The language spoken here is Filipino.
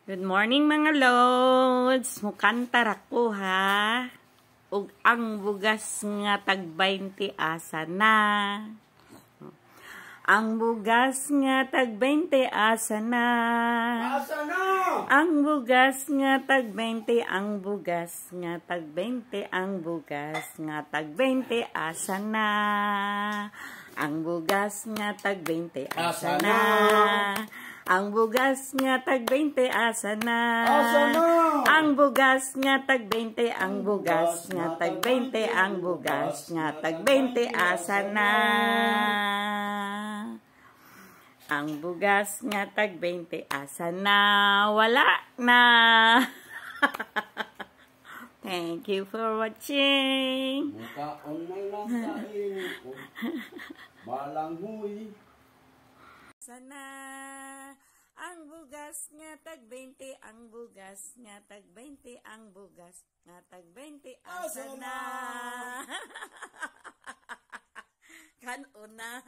Good morning mga lods. Mukantar ako ha. Ug ang bugas nga tag 20 asa na. Ang bugas nga tag 20 asa na. Asa na? Ang bugas nga tag 20, ang bugas nga tag 20, ang bugas nga tag 20 asa na. Ang bugas nga tag 20 asa na. Ang bugas nga tag 20 asa na. Ang bugas nga tag 20, ang bugas nga tag 20, ang bugas nga tag 20 asa na. Ang bugas nga tag 20 asa na. Wala na. Thank you for watching. Mukhaon na lang kain. Balang huy. Sana ang bugas nga tag 20, ang bugas nga tag 20, ang bugas nga tag 20 asa na. Kan una.